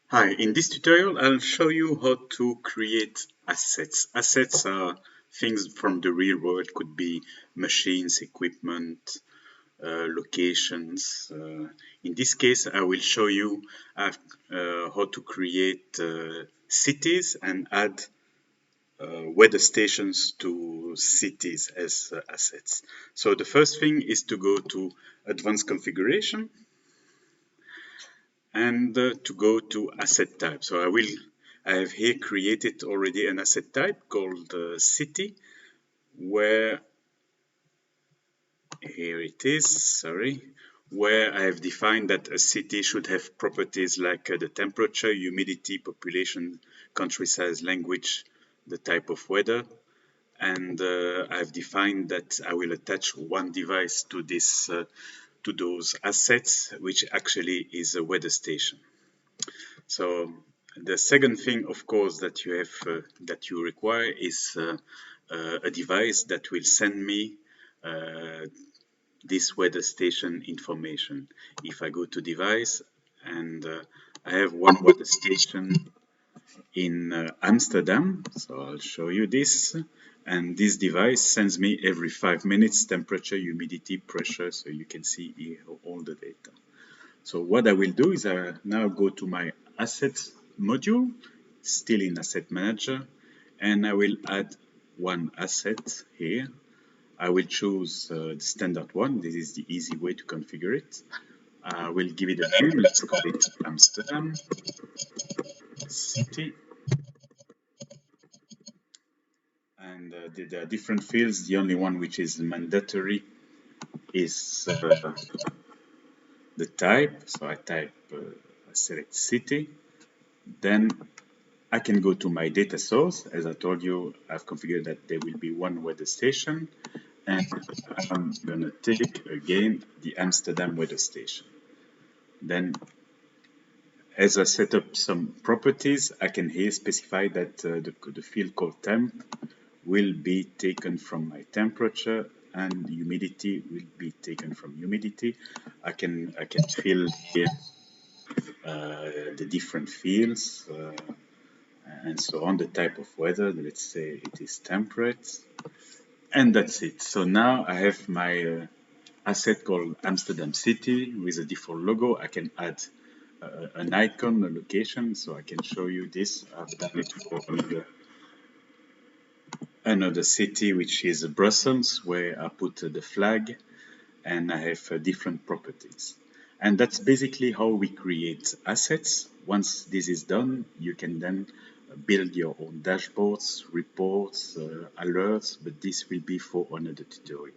Hi, in this tutorial I'll show you how to create assets. Assets are things from the real world, could be machines, equipment, locations. In this case I will show you how to create cities and add weather stations to cities as assets. So the first thing is to go to advanced configuration and to go to asset type. So I have here created already an asset type called city, where here it is, sorry, where I have defined that a city should have properties like the temperature, humidity, population, country size, language, the type of weather, and I've defined that I will attach one device to this to those assets, which actually is a weather station. So the second thing, of course, that you have that you require is a device that will send me this weather station information. If I go to device and I have one weather station in Amsterdam, so I'll show you this. And this device sends me every 5 minutes temperature, humidity, pressure, so you can see here all the data. So what I will do is I now go to my assets module, still in asset manager, and I will add one asset here. I will choose the standard one. This is the easy way to configure it. I will give it a name. Let's call it Amsterdam City. And there are different fields. The only one which is mandatory is the type. So I select city. Then I can go to my data source. As I told you, I've configured that there will be one weather station, and I'm gonna take again the Amsterdam weather station. Then, as I set up some properties, I can here specify that the field called temp will be taken from my temperature, and humidity will be taken from humidity. I can fill here the different fields. And so on, the type of weather, let's say it is temperate, and that's it. So now I have my asset called Amsterdam City with a default logo. I can add an icon, a location, so I can show you this. I've done it for another city, which is Brussels, where I put the flag, and I have different properties. And that's basically how we create assets. Once this is done, you can then build your own dashboards, reports, alerts, but this will be for another tutorial.